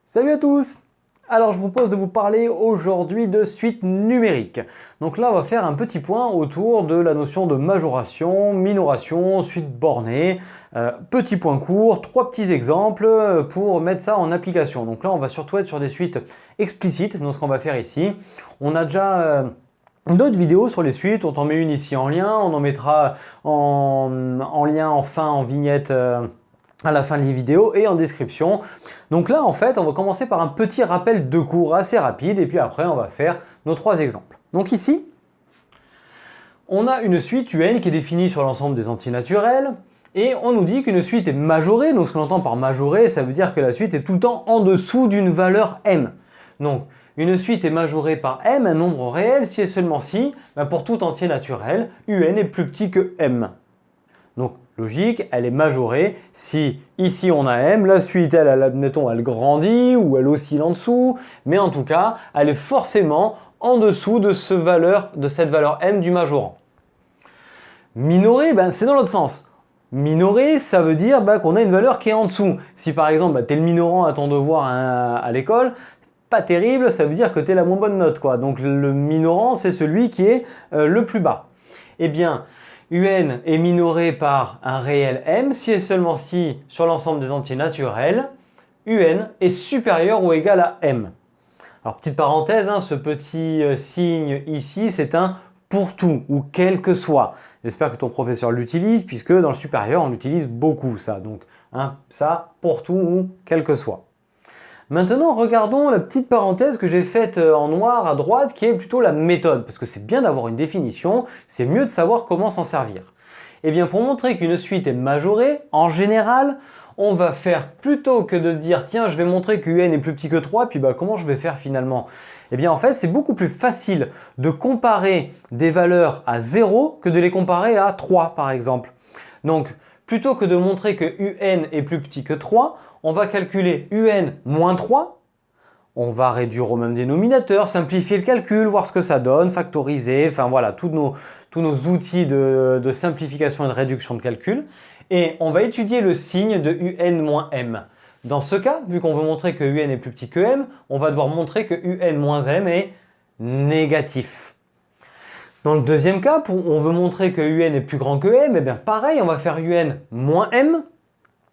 Salut à tous! Alors je vous propose de vous parler aujourd'hui de suite numérique. Donc là on va faire un petit point autour de la notion de majoration, minoration, suite bornée. Petit point court, trois petits exemples pour mettre ça en application. Donc là on va surtout être sur des suites explicites dans ce qu'on va faire ici. On a déjà d'autres vidéos sur les suites, on t'en met une ici en lien, on en mettra en lien en fin, en vignette à la fin de la vidéo et en description. Donc là en fait on va commencer par un petit rappel de cours assez rapide et puis après on va faire nos trois exemples. Donc ici on a une suite UN qui est définie sur l'ensemble des antinaturels et on nous dit qu'une suite est majorée. Donc ce qu'on entend par majorée, ça veut dire que la suite est tout le temps en dessous d'une valeur m. Donc une suite est majorée par m, un nombre réel, si et seulement si, pour tout entier naturel, UN est plus petit que m. Donc logique, elle est majorée si ici on a m, la suite admettons, elle grandit ou elle oscille en dessous, mais en tout cas, elle est forcément en dessous de cette valeur m du majorant. Minorée, c'est dans l'autre sens. Minorée, ça veut dire qu'on a une valeur qui est en dessous. Si par exemple, tu es le minorant à ton devoir à l'école, pas terrible, ça veut dire que tu es la moins bonne note, quoi. Donc le minorant, c'est celui qui est le plus bas. Eh bien, UN est minoré par un réel m si et seulement si, sur l'ensemble des entiers naturels, UN est supérieur ou égal à m. Alors petite parenthèse, ce petit signe ici, c'est un pour tout ou quel que soit. J'espère que ton professeur l'utilise puisque dans le supérieur, on utilise beaucoup ça. Donc ça pour tout ou quel que soit. Maintenant, regardons la petite parenthèse que j'ai faite en noir à droite qui est plutôt la méthode, parce que c'est bien d'avoir une définition, c'est mieux de savoir comment s'en servir. Eh bien, pour montrer qu'une suite est majorée, en général, on va faire plutôt que de se dire « tiens, je vais montrer que UN est plus petit que 3, puis comment je vais faire finalement ?» Eh bien, en fait, c'est beaucoup plus facile de comparer des valeurs à 0 que de les comparer à 3, par exemple. Donc, plutôt que de montrer que UN est plus petit que 3, on va calculer UN moins 3. On va réduire au même dénominateur, simplifier le calcul, voir ce que ça donne, factoriser, enfin voilà, tous nos outils de simplification et de réduction de calcul. Et on va étudier le signe de UN moins M. Dans ce cas, vu qu'on veut montrer que UN est plus petit que M, on va devoir montrer que UN moins M est négatif. Dans le deuxième cas, on veut montrer que UN est plus grand que M, et bien pareil, on va faire UN moins M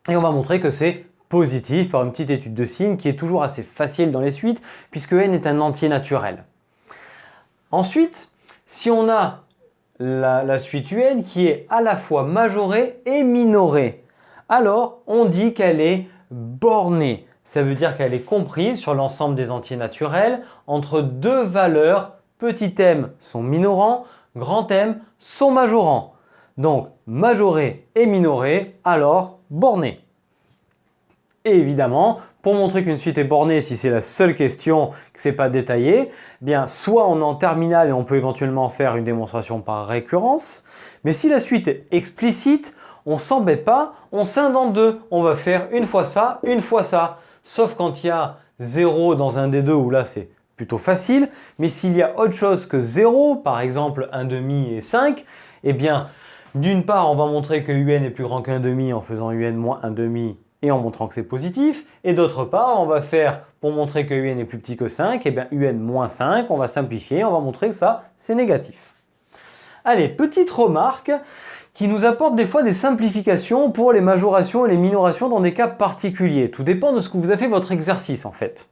et on va montrer que c'est positif par une petite étude de signe qui est toujours assez facile dans les suites puisque N est un entier naturel. Ensuite, si on a la suite UN qui est à la fois majorée et minorée, alors on dit qu'elle est bornée. Ça veut dire qu'elle est comprise sur l'ensemble des entiers naturels entre deux valeurs. Petit m sont minorants, grand m sont majorants. Donc majoré et minoré, alors borné. Et évidemment, pour montrer qu'une suite est bornée, si c'est la seule question, que ce n'est pas détaillé, soit on est en terminale et on peut éventuellement faire une démonstration par récurrence, mais si la suite est explicite, on ne s'embête pas, on scinde en deux. On va faire une fois ça, une fois ça. Sauf quand il y a 0 dans un des deux où là c'est plutôt facile, mais s'il y a autre chose que 0, par exemple 1,5 et 5, eh bien d'une part on va montrer que UN est plus grand qu'1,5 en faisant UN moins 1,5 et en montrant que c'est positif, et d'autre part on va faire, pour montrer que UN est plus petit que 5, eh bien UN moins 5, on va simplifier, on va montrer que ça c'est négatif. Allez, petite remarque qui nous apporte des fois des simplifications pour les majorations et les minorations dans des cas particuliers. Tout dépend de ce que vous avez fait votre exercice en fait.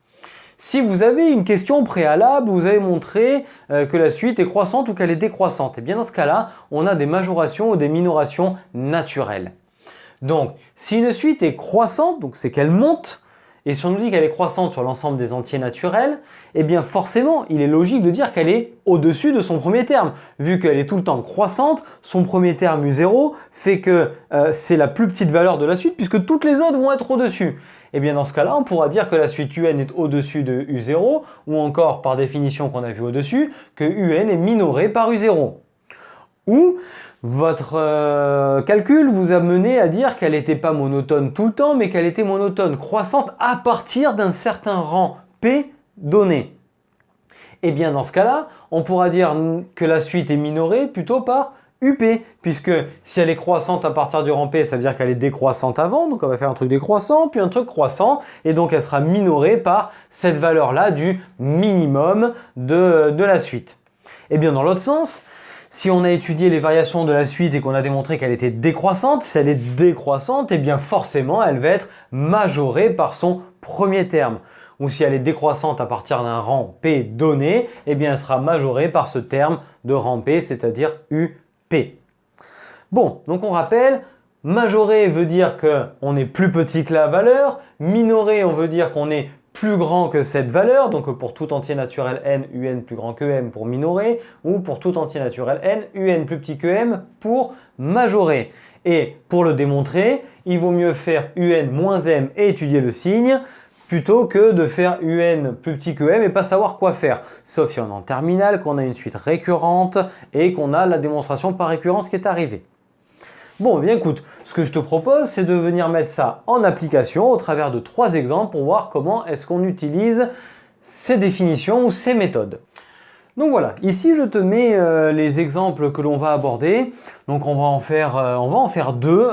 Si vous avez une question préalable, vous avez montré que la suite est croissante ou qu'elle est décroissante, et bien dans ce cas-là, on a des majorations ou des minorations naturelles. Donc, si une suite est croissante, donc c'est qu'elle monte, et si on nous dit qu'elle est croissante sur l'ensemble des entiers naturels, eh bien forcément, il est logique de dire qu'elle est au-dessus de son premier terme. Vu qu'elle est tout le temps croissante, son premier terme U0 fait que c'est la plus petite valeur de la suite puisque toutes les autres vont être au-dessus. Et bien dans ce cas-là, on pourra dire que la suite UN est au-dessus de U0 ou encore par définition qu'on a vu au-dessus, que UN est minoré par U0. Ou votre calcul vous a mené à dire qu'elle n'était pas monotone tout le temps, mais qu'elle était monotone croissante à partir d'un certain rang P donné. Et bien dans ce cas-là, on pourra dire que la suite est minorée plutôt par UP, puisque si elle est croissante à partir du rang P, ça veut dire qu'elle est décroissante avant, donc on va faire un truc décroissant, puis un truc croissant, et donc elle sera minorée par cette valeur-là du minimum de la suite. Et bien dans l'autre sens, si on a étudié les variations de la suite et qu'on a démontré qu'elle était décroissante, si elle est décroissante, et bien forcément elle va être majorée par son premier terme. Ou si elle est décroissante à partir d'un rang P donné, eh bien elle sera majorée par ce terme de rang P, c'est-à-dire UP. Bon, donc on rappelle, majoré veut dire qu'on est plus petit que la valeur, minoré on veut dire qu'on est plus grand que cette valeur, donc pour tout entier naturel n, un plus grand que m pour minorer, ou pour tout entier naturel n, un plus petit que m pour majorer. Et pour le démontrer, il vaut mieux faire un moins m et étudier le signe, plutôt que de faire un plus petit que m et pas savoir quoi faire. Sauf si on est en terminale, qu'on a une suite récurrente et qu'on a la démonstration par récurrence qui est arrivée. Bon, eh bien écoute, ce que je te propose, c'est de venir mettre ça en application au travers de 3 exemples pour voir comment est-ce qu'on utilise ces définitions ou ces méthodes. Donc voilà, ici je te mets les exemples que l'on va aborder. Donc on va en faire 2.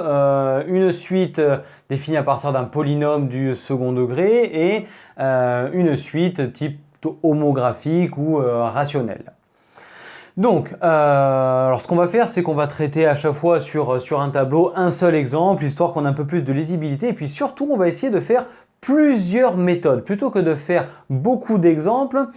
Une suite définie à partir d'un polynôme du second degré et une suite type homographique ou rationnelle. Donc, alors ce qu'on va faire, c'est qu'on va traiter à chaque fois sur un tableau un seul exemple, histoire qu'on ait un peu plus de lisibilité. Et puis surtout, on va essayer de faire plusieurs méthodes. Plutôt que de faire beaucoup d'exemples,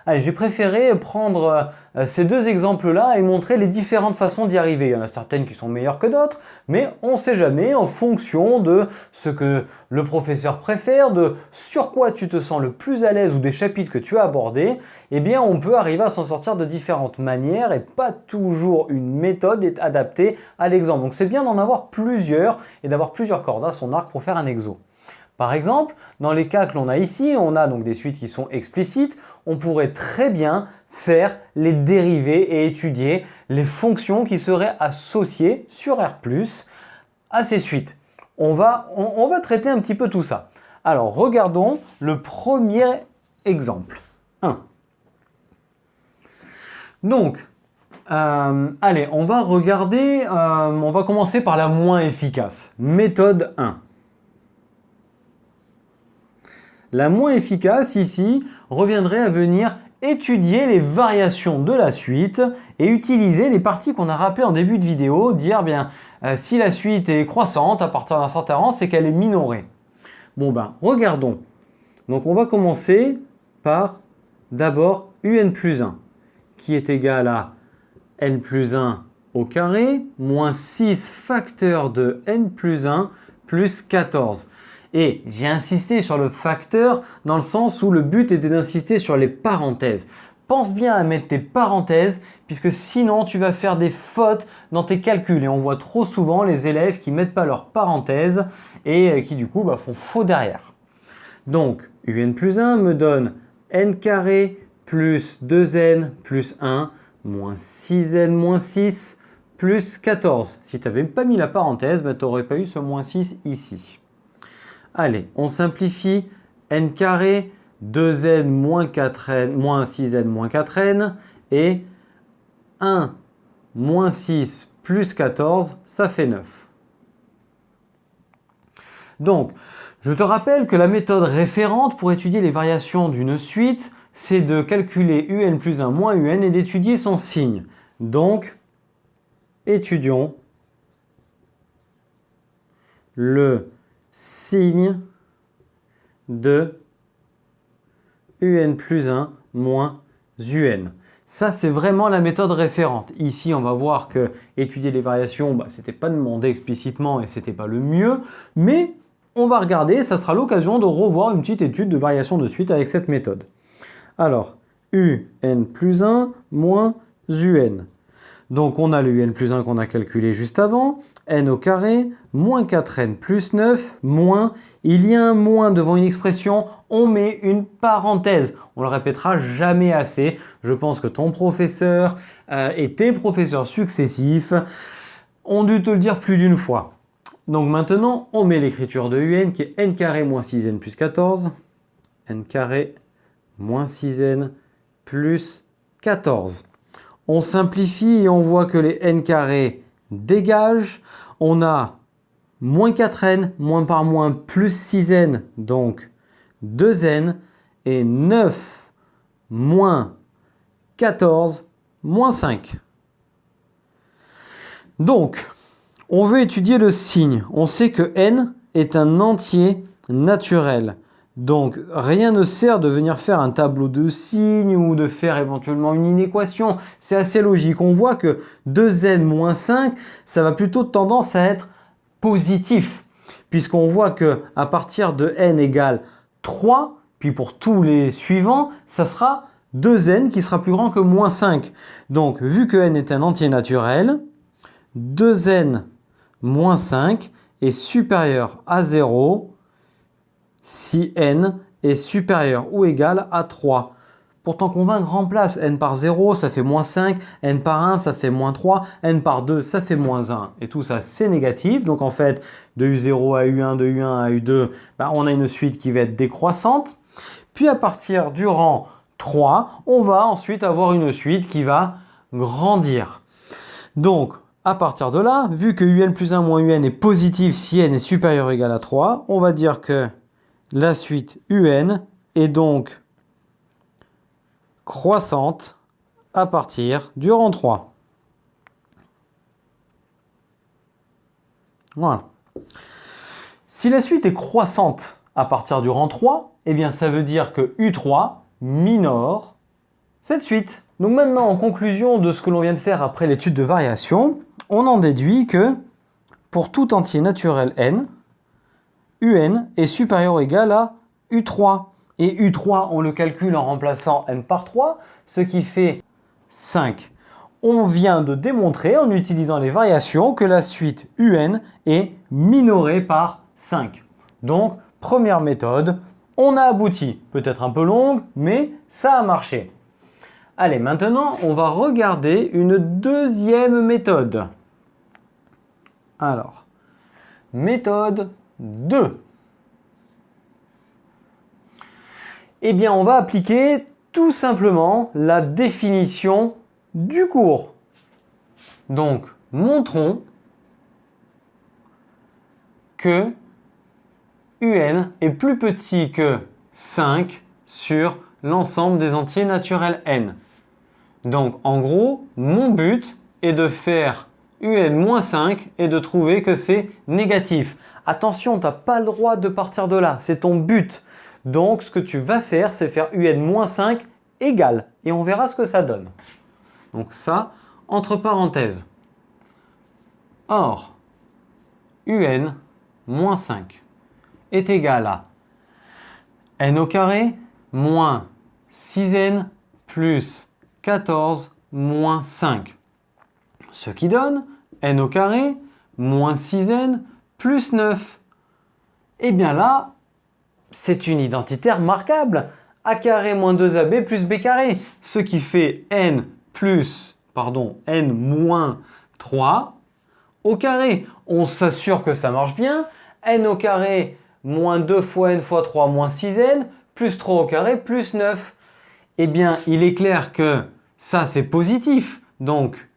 allez, j'ai préféré prendre ces 2 exemples-là et montrer les différentes façons d'y arriver. Il y en a certaines qui sont meilleures que d'autres, mais on ne sait jamais en fonction de ce que le professeur préfère, de sur quoi tu te sens le plus à l'aise ou des chapitres que tu as abordés, eh bien on peut arriver à s'en sortir de différentes manières et pas toujours une méthode est adaptée à l'exemple. Donc c'est bien d'en avoir plusieurs et d'avoir plusieurs cordes à son arc pour faire un exo. Par exemple, dans les cas que l'on a ici, on a donc des suites qui sont explicites, on pourrait très bien faire les dérivés et étudier les fonctions qui seraient associées sur R+, à ces suites. On va traiter un petit peu tout ça. Alors, regardons le premier exemple. 1. Donc, allez, on va regarder, on va commencer par la moins efficace. Méthode 1. La moins efficace ici reviendrait à venir étudier les variations de la suite et utiliser les parties qu'on a rappelées en début de vidéo, dire bien si la suite est croissante à partir d'un certain rang, c'est qu'elle est minorée. Bon ben regardons. Donc on va commencer par d'abord un plus 1 qui est égal à n plus 1 au carré moins 6 facteurs de n plus 1 plus 14. Et j'ai insisté sur le facteur dans le sens où le but était d'insister sur les parenthèses. Pense bien à mettre tes parenthèses puisque sinon tu vas faire des fautes dans tes calculs. Et on voit trop souvent les élèves qui ne mettent pas leurs parenthèses et qui du coup font faux derrière. Donc un plus 1 me donne n carré plus 2n plus 1 moins 6n moins 6 plus 14. Si tu n'avais pas mis la parenthèse, tu n'aurais pas eu ce moins 6 ici. Allez, on simplifie n carré, 2n moins 4n, moins 6n moins 4n et 1 moins 6 plus 14, ça fait 9. Donc, je te rappelle que la méthode référente pour étudier les variations d'une suite, c'est de calculer un plus 1 moins un et d'étudier son signe. Donc, étudions le signe de un plus 1 moins un. Ça, c'est vraiment la méthode référente. Ici, on va voir que étudier les variations, ce n'était pas demandé explicitement et ce n'était pas le mieux, mais on va regarder, ça sera l'occasion de revoir une petite étude de variation de suite avec cette méthode. Alors, un plus 1 moins un. Donc, on a le un plus 1 qu'on a calculé juste avant, n au carré, moins 4n plus 9, moins, il y a un moins devant une expression, on met une parenthèse. On le répétera jamais assez. Je pense que ton professeur et tes professeurs successifs ont dû te le dire plus d'une fois. Donc maintenant, on met l'écriture de un qui est n carré moins 6n plus 14, n carré moins 6n plus 14. On simplifie et on voit que les n carrés dégagent. On a moins 4n, moins par moins, plus 6n, donc 2n, et 9 moins 14 moins 5. Donc, on veut étudier le signe. On sait que n est un entier naturel. Donc, rien ne sert de venir faire un tableau de signes ou de faire éventuellement une inéquation. C'est assez logique. On voit que 2n moins 5, ça va plutôt tendance à être positif. Puisqu'on voit que à partir de n égale 3, puis pour tous les suivants, ça sera 2n qui sera plus grand que moins 5. Donc, vu que n est un entier naturel, 2n moins 5 est supérieur à 0 si n est supérieur ou égal à 3. Pour t'en convaincre, remplace n par 0, ça fait moins 5, n par 1, ça fait moins 3, n par 2, ça fait moins 1. Et tout ça, c'est négatif. Donc en fait, de U0 à U1, de U1 à U2, on a une suite qui va être décroissante. Puis à partir du rang 3, on va ensuite avoir une suite qui va grandir. Donc, à partir de là, vu que un plus 1 moins un est positif si n est supérieur ou égal à 3, on va dire que la suite un est donc croissante à partir du rang 3. Voilà. Si la suite est croissante à partir du rang 3, eh bien ça veut dire que U3 minore cette suite. Donc maintenant, en conclusion de ce que l'on vient de faire après l'étude de variation, on en déduit que pour tout entier naturel n, un est supérieur ou égal à U3. Et U3, on le calcule en remplaçant n par 3, ce qui fait 5. On vient de démontrer, en utilisant les variations, que la suite un est minorée par 5. Donc, première méthode, on a abouti. Peut-être un peu longue, mais ça a marché. Allez, maintenant, on va regarder une deuxième méthode. Alors, méthode 2. Eh bien, on va appliquer tout simplement la définition du cours. Donc, montrons que un est plus petit que 5 sur l'ensemble des entiers naturels n. Donc, en gros, mon but est de faire un-5 et de trouver que c'est négatif. Attention, tu n'as pas le droit de partir de là, c'est ton but. Donc, ce que tu vas faire, c'est faire un-5 égal. Et on verra ce que ça donne. Donc ça, entre parenthèses. Or, un-5 est égal à n au carré moins 6n plus 14 moins 5. Ce qui donne n au carré moins 6n plus 9. Et bien là, c'est une identité remarquable. A carré moins 2ab plus b carré. Ce qui fait n moins 3 au carré. On s'assure que ça marche bien. N au carré moins 2 fois n fois 3 moins 6n plus 3 au carré plus 9. Eh bien, il est clair que ça, c'est positif. Donc,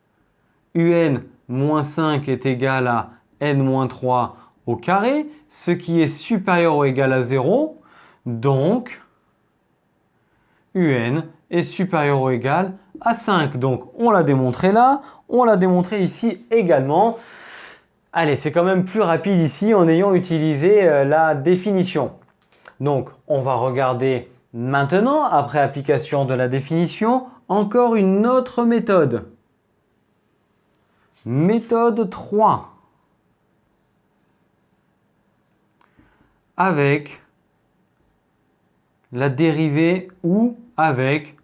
un moins 5 est égal à n moins 3 au carré, ce qui est supérieur ou égal à 0. Donc, un est supérieur ou égal à 5. Donc, on l'a démontré là, on l'a démontré ici également. Allez, c'est quand même plus rapide ici en ayant utilisé la définition. Donc, on va regarder maintenant, après application de la définition, encore une autre méthode. Méthode 3. Avec la dérivée ou avec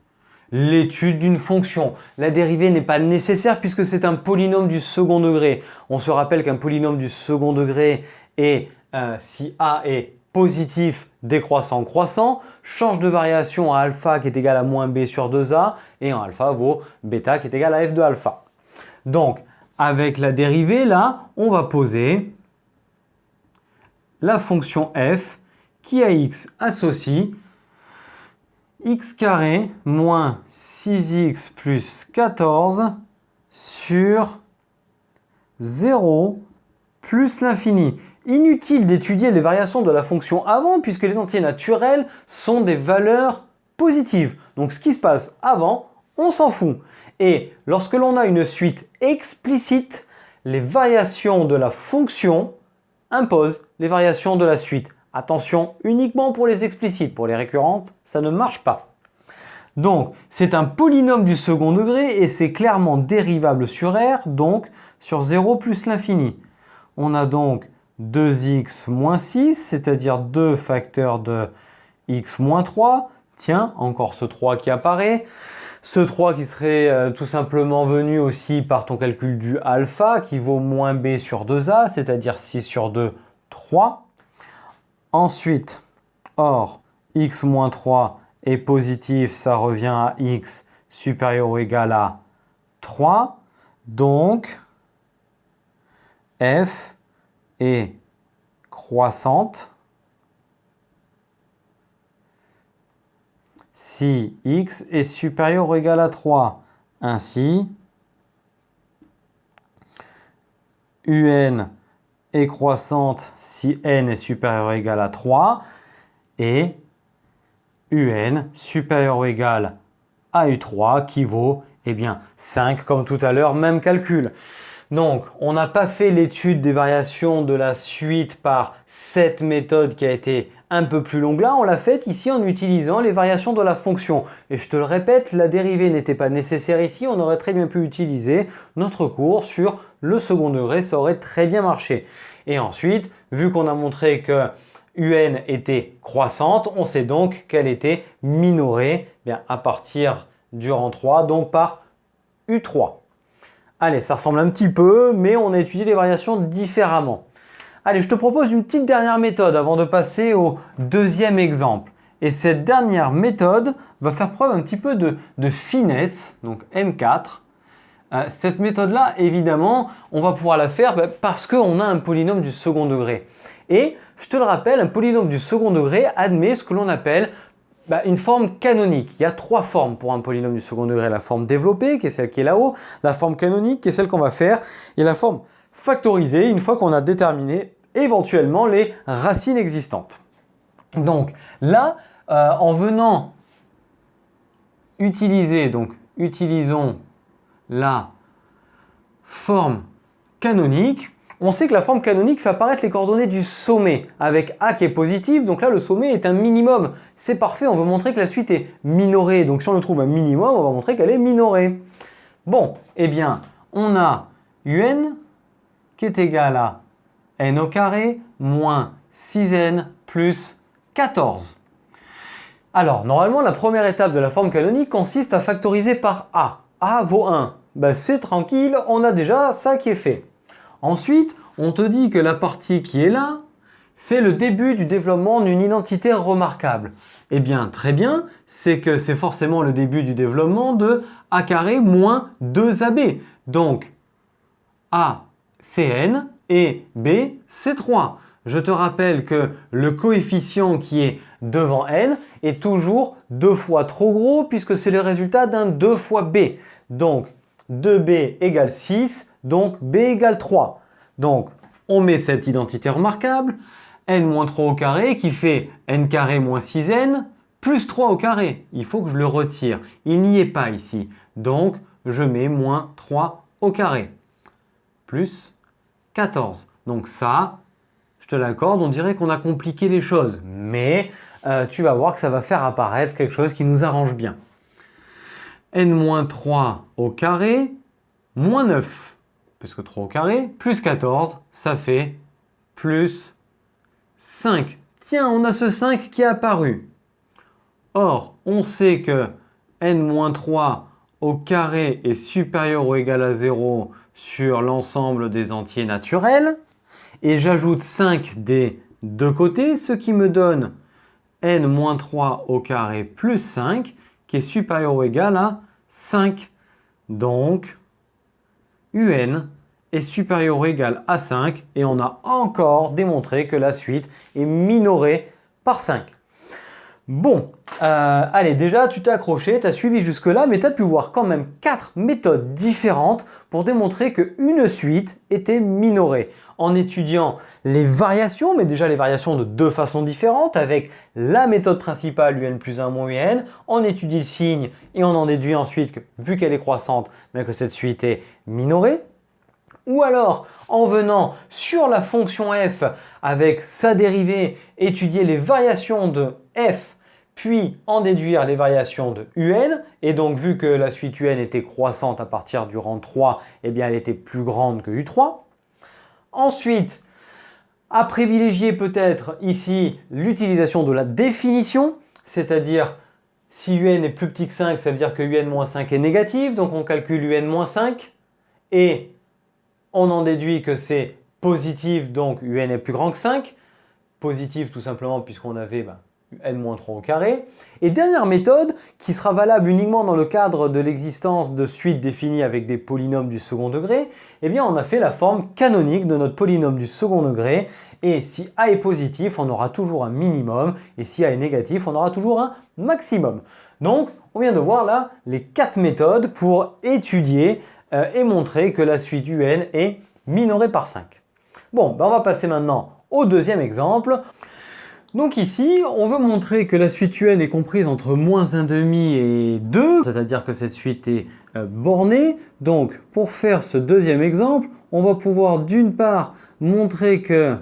l'étude d'une fonction. La dérivée n'est pas nécessaire puisque c'est un polynôme du second degré. On se rappelle qu'un polynôme du second degré est, si a est positif décroissant croissant, change de variation à alpha qui est égal à moins b sur 2a et en alpha vaut bêta qui est égal à f de alpha. Donc, avec la dérivée, là, on va poser la fonction f qui à x associe x carré moins 6x plus 14 sur 0 plus l'infini. Inutile d'étudier les variations de la fonction avant puisque les entiers naturels sont des valeurs positives. Donc ce qui se passe avant, on s'en fout. Et lorsque l'on a une suite explicite, les variations de la fonction imposent les variations de la suite. Attention, uniquement pour les explicites, pour les récurrentes, ça ne marche pas. Donc, c'est un polynôme du second degré et c'est clairement dérivable sur R, donc sur 0 plus l'infini. On a donc 2x moins 6, c'est-à-dire 2 facteurs de x moins 3. Tiens, encore ce 3 qui apparaît. Ce 3 qui serait tout simplement venu aussi par ton calcul du alpha qui vaut moins b sur 2a, c'est-à-dire 6 sur 2, 3. Ensuite, or, x moins 3 est positif, ça revient à x supérieur ou égal à 3. Donc, f est croissante si x est supérieur ou égal à 3. Ainsi, un est croissante si n est supérieur ou égal à 3 et un supérieur ou égal à u3 qui vaut eh bien, 5 comme tout à l'heure, même calcul. Donc, on n'a pas fait l'étude des variations de la suite par cette méthode qui a été un peu plus longue là. On l'a faite ici en utilisant les variations de la fonction. Et je te le répète, la dérivée n'était pas nécessaire ici. On aurait très bien pu utiliser notre cours sur le second degré. Ça aurait très bien marché. Et ensuite, vu qu'on a montré que un était croissante, on sait donc qu'elle était minorée à partir du rang 3, donc par U3. Allez, ça ressemble un petit peu, mais on a étudié les variations différemment. Allez, je te propose une petite dernière méthode avant de passer au deuxième exemple. Et cette dernière méthode va faire preuve un petit peu de finesse, donc M4. Cette méthode-là, évidemment, on va pouvoir la faire parce qu'on a un polynôme du second degré. Et je te le rappelle, un polynôme du second degré admet ce que l'on appelle une forme canonique. Il y a trois formes pour un polynôme du second degré. La forme développée, qui est celle qui est là-haut, la forme canonique, qui est celle qu'on va faire, et la forme factorisée, une fois qu'on a déterminé éventuellement les racines existantes. Donc là, en venant utiliser, utilisons la forme canonique. On sait que la forme canonique fait apparaître les coordonnées du sommet avec A qui est positif. Donc là, le sommet est un minimum. C'est parfait, on veut montrer que la suite est minorée. Donc si on le trouve un minimum, on va montrer qu'elle est minorée. Bon, eh bien, on a un qui est égal à n au carré moins 6n plus 14. Alors, normalement, la première étape de la forme canonique consiste à factoriser par A. A vaut 1. C'est tranquille, on a déjà ça qui est fait. Ensuite, on te dit que la partie qui est là, c'est le début du développement d'une identité remarquable. Eh bien, très bien, c'est que c'est forcément le début du développement de A carré moins 2AB. Donc, A, c'est n et B, c'est 3. Je te rappelle que le coefficient qui est devant n est toujours 2 fois trop gros puisque c'est le résultat d'un 2 fois b. Donc 2b égale 6, donc b égale 3. Donc on met cette identité remarquable, n-3 au carré qui fait n carré moins 6n plus 3 au carré. Il faut que je le retire. Il n'y est pas ici. Donc je mets moins 3 au carré plus 14. Donc ça, je te l'accorde, on dirait qu'on a compliqué les choses. Mais tu vas voir que ça va faire apparaître quelque chose qui nous arrange bien. n-3 au carré moins 9, puisque 3 au carré, plus 14, ça fait plus 5. Tiens, on a ce 5 qui est apparu. Or, on sait que n-3 au carré est supérieur ou égal à 0 sur l'ensemble des entiers naturels. Et j'ajoute 5 des deux côtés, ce qui me donne n-3 au carré plus 5, qui est supérieur ou égal à 5. Donc, un est supérieur ou égal à 5, et on a encore démontré que la suite est minorée par 5. Bon, allez, déjà tu t'es accroché, tu as suivi jusque-là, mais tu as pu voir quand même 4 méthodes différentes pour démontrer qu'une suite était minorée. En étudiant les variations, mais déjà les variations de deux façons différentes, avec la méthode principale UN plus 1 moins UN, on étudie le signe et on en déduit ensuite que, vu qu'elle est croissante, mais que cette suite est minorée. Ou alors, en venant sur la fonction f avec sa dérivée, étudier les variations de f, puis en déduire les variations de un, et donc vu que la suite un était croissante à partir du rang 3, eh bien elle était plus grande que u3. Ensuite, à privilégier peut-être ici l'utilisation de la définition, c'est-à-dire si un est plus petit que 5, ça veut dire que un-5 est négatif, donc on calcule un-5, et on en déduit que c'est positif, donc un est plus grand que 5. Positif tout simplement puisqu'on avait n-3 au carré. Et dernière méthode qui sera valable uniquement dans le cadre de l'existence de suites définies avec des polynômes du second degré, eh bien on a fait la forme canonique de notre polynôme du second degré. Et si a est positif, on aura toujours un minimum. Et si a est négatif, on aura toujours un maximum. Donc on vient de voir là les 4 méthodes pour étudier et montrer que la suite un est minorée par 5. Bon, on va passer maintenant au deuxième exemple. Donc ici, on veut montrer que la suite un est comprise entre -1/2 et 2, c'est-à-dire que cette suite est bornée. Donc, pour faire ce deuxième exemple, on va pouvoir d'une part montrer que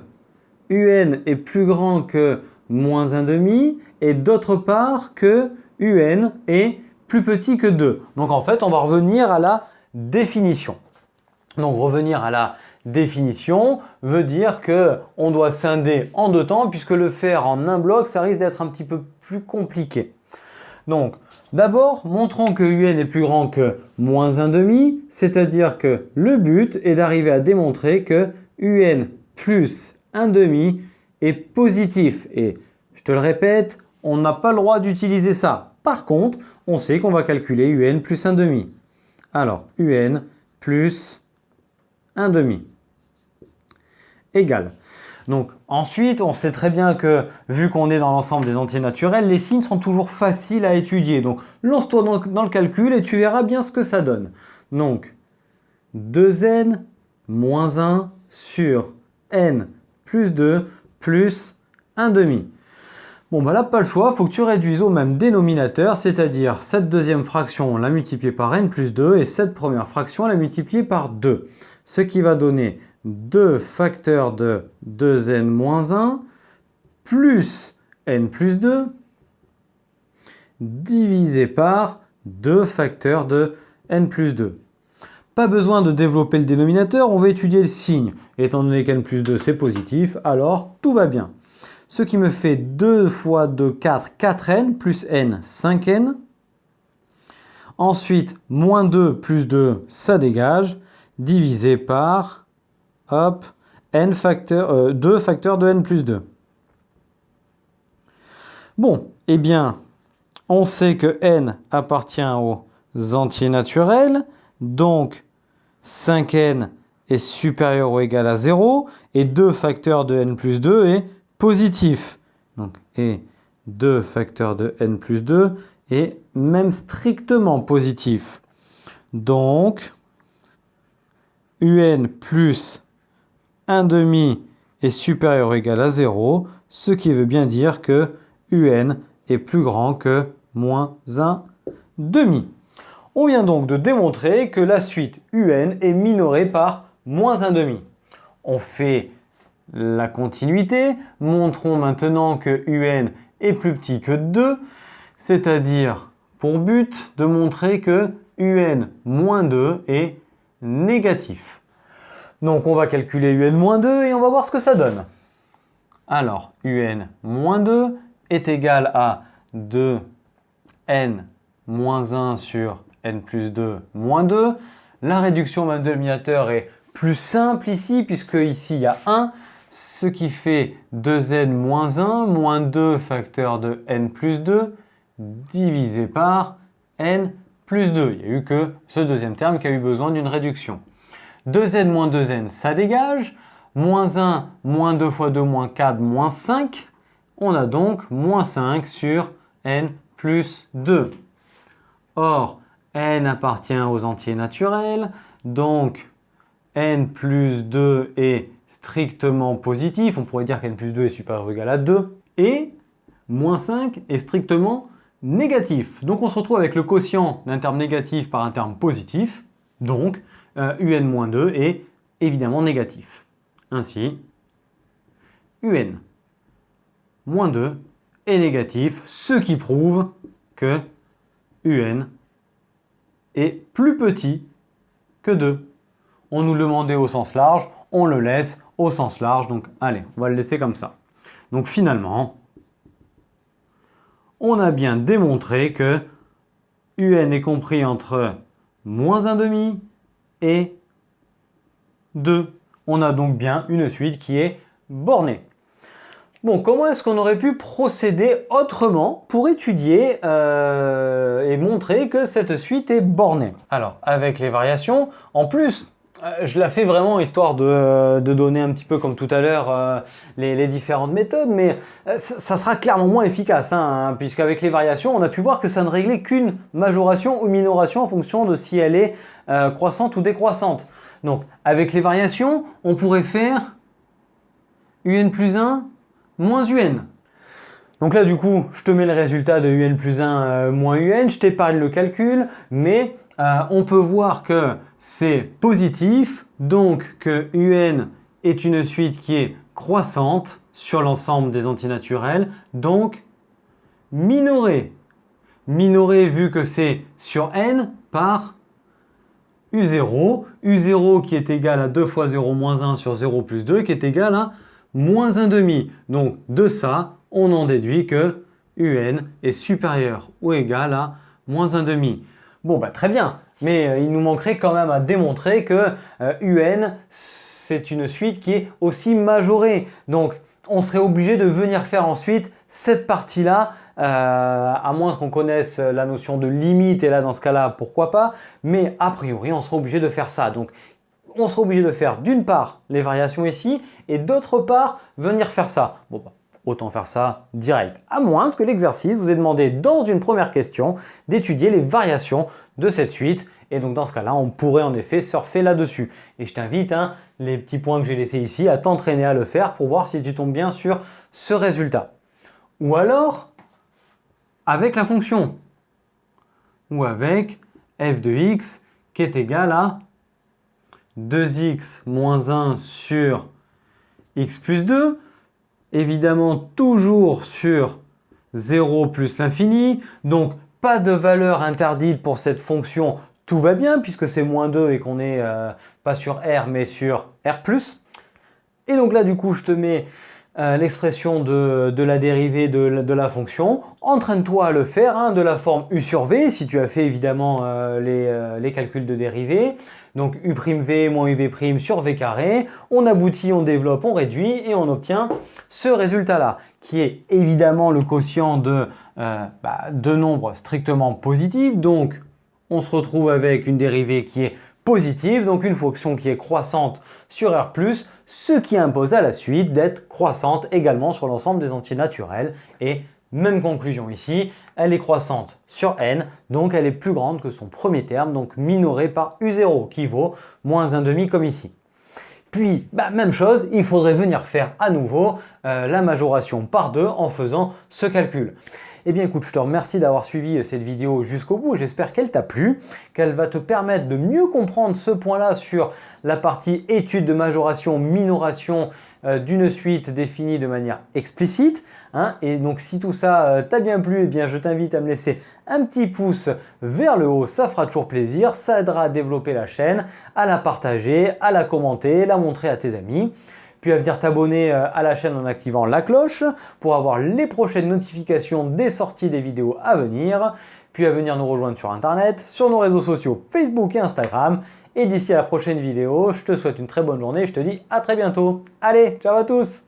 un est plus grand que -1/2 et d'autre part que un est plus petit que 2. Donc en fait, on va revenir à la définition. Donc revenir à la définition veut dire qu'on doit scinder en deux temps puisque le faire en un bloc, ça risque d'être un petit peu plus compliqué. Donc d'abord, montrons que un est plus grand que -1/2, c'est-à-dire que le but est d'arriver à démontrer que un plus 1/2 est positif. Et je te le répète, on n'a pas le droit d'utiliser ça. Par contre, on sait qu'on va calculer un plus 1/2. Alors, un plus 1/2 égale. Donc ensuite, on sait très bien que vu qu'on est dans l'ensemble des entiers naturels, les signes sont toujours faciles à étudier. Donc lance-toi dans le calcul et tu verras bien ce que ça donne. Donc 2n moins 1 sur n plus 2 plus 1/2. Bon, là, pas le choix, il faut que tu réduises au même dénominateur, c'est-à-dire cette deuxième fraction, on l'a multipliée par n plus 2, et cette première fraction, on l'a multipliée par 2. Ce qui va donner 2 facteurs de 2n moins 1 plus n plus 2 divisé par 2 facteurs de n plus 2. Pas besoin de développer le dénominateur, on va étudier le signe. Étant donné qu'n plus 2 c'est positif, alors tout va bien. Ce qui me fait 2 fois 2, 4, 4n, plus n, 5n. Ensuite, moins 2 plus 2, ça dégage, divisé par, hop, 2 facteurs de n plus 2. Bon, eh bien, on sait que n appartient aux entiers naturels, donc 5n est supérieur ou égal à 0, et 2 facteurs de n plus 2 est positif. Donc, et 2 facteurs de n plus 2 est même strictement positif. Donc, un plus 1/2 est supérieur ou égal à 0, ce qui veut bien dire que un est plus grand que moins 1/2. On vient donc de démontrer que la suite un est minorée par moins 1/2. On fait la continuité, montrons maintenant que un est plus petit que 2, c'est-à-dire pour but de montrer que un moins 2 est négatif. Donc on va calculer un moins 2 et on va voir ce que ça donne. Alors un moins 2 est égal à 2n moins 1 sur n plus 2 moins 2. La réduction au même dénominateur est plus simple ici puisque ici il y a 1. Ce qui fait 2n moins 1 moins 2 facteur de n plus 2 divisé par n plus 2. Il n'y a eu que ce deuxième terme qui a eu besoin d'une réduction. 2n moins 2n, ça dégage. Moins 1, moins 2 fois 2, moins 4, moins 5. On a donc moins 5 sur n plus 2. Or, n appartient aux entiers naturels, donc n plus 2 est strictement positif. On pourrait dire qu'n plus 2 est supérieur ou égal à 2. Et moins 5 est strictement négatif. Donc on se retrouve avec le quotient d'un terme négatif par un terme positif. Donc un-2 est évidemment négatif. Ainsi, un-2 est négatif, ce qui prouve que un est plus petit que 2. On nous le demandait au sens large, on le laisse au sens large. Donc allez, on va le laisser comme ça. Donc finalement, on a bien démontré que un est compris entre moins 1/2 et 2. On a donc bien une suite qui est bornée. Bon, comment est-ce qu'on aurait pu procéder autrement pour étudier et montrer que cette suite est bornée? Alors, avec les variations, en plus, je la fais vraiment histoire de donner un petit peu comme tout à l'heure les différentes méthodes, mais ça sera clairement moins efficace, puisqu'avec les variations, on a pu voir que ça ne réglait qu'une majoration ou minoration en fonction de si elle est croissante ou décroissante. Donc, avec les variations, on pourrait faire un plus 1 moins un. Donc là, du coup, je te mets le résultat de un plus 1 moins un, je t'épargne le calcul, mais on peut voir que c'est positif, donc que un est une suite qui est croissante sur l'ensemble des antinaturels, donc minorée. Minorée vu que c'est sur n par u0, u0 qui est égal à 2 fois 0 moins 1 sur 0 plus 2, qui est égal à moins 1/2. Donc de ça, on en déduit que un est supérieur ou égal à moins 1/2. Bon, bah, très bien, mais il nous manquerait quand même à démontrer que un, c'est une suite qui est aussi majorée. Donc, on serait obligé de venir faire ensuite cette partie-là, à moins qu'on connaisse la notion de limite, et là, dans ce cas-là, pourquoi pas, mais a priori, on serait obligé de faire ça. Donc, on sera obligé de faire d'une part les variations ici et d'autre part venir faire ça. Bon, bah, autant faire ça direct. À moins que l'exercice vous ait demandé dans une première question d'étudier les variations de cette suite. Et donc dans ce cas-là, on pourrait en effet surfer là-dessus. Et je t'invite, les petits points que j'ai laissés ici, à t'entraîner à le faire pour voir si tu tombes bien sur ce résultat. Ou alors, avec la fonction. Ou avec f de x qui est égal à 2x moins 1 sur x plus 2, évidemment toujours sur 0 plus l'infini, donc pas de valeur interdite pour cette fonction, tout va bien puisque c'est moins 2 et qu'on n'est pas sur R mais sur R+. Et donc là du coup je te mets l'expression de la dérivée de la fonction. Entraîne-toi à le faire de la forme u sur v si tu as fait évidemment les calculs de dérivée. Donc u'(v) moins uv' sur v carré. On aboutit, on développe, on réduit et on obtient ce résultat-là qui est évidemment le quotient de deux nombres strictement positifs. Donc on se retrouve avec une dérivée qui est positive, donc une fonction qui est croissante sur R+, ce qui impose à la suite d'être croissante également sur l'ensemble des entiers naturels. Et même conclusion ici, elle est croissante sur n, donc elle est plus grande que son premier terme, donc minorée par u0 qui vaut moins 1/2 comme ici. Puis, même chose, il faudrait venir faire à nouveau la majoration par 2 en faisant ce calcul. Eh bien écoute, je te remercie d'avoir suivi cette vidéo jusqu'au bout. J'espère qu'elle t'a plu, qu'elle va te permettre de mieux comprendre ce point-là sur la partie étude de majoration, minoration d'une suite définie de manière explicite. Et donc si tout ça t'a bien plu, eh bien je t'invite à me laisser un petit pouce vers le haut, ça fera toujours plaisir, ça aidera à développer la chaîne, à la partager, à la commenter, la montrer à tes amis. Puis à venir t'abonner à la chaîne en activant la cloche pour avoir les prochaines notifications des sorties des vidéos à venir. Puis à venir nous rejoindre sur internet, sur nos réseaux sociaux Facebook et Instagram. Et d'ici à la prochaine vidéo, je te souhaite une très bonne journée et je te dis à très bientôt. Allez, ciao à tous!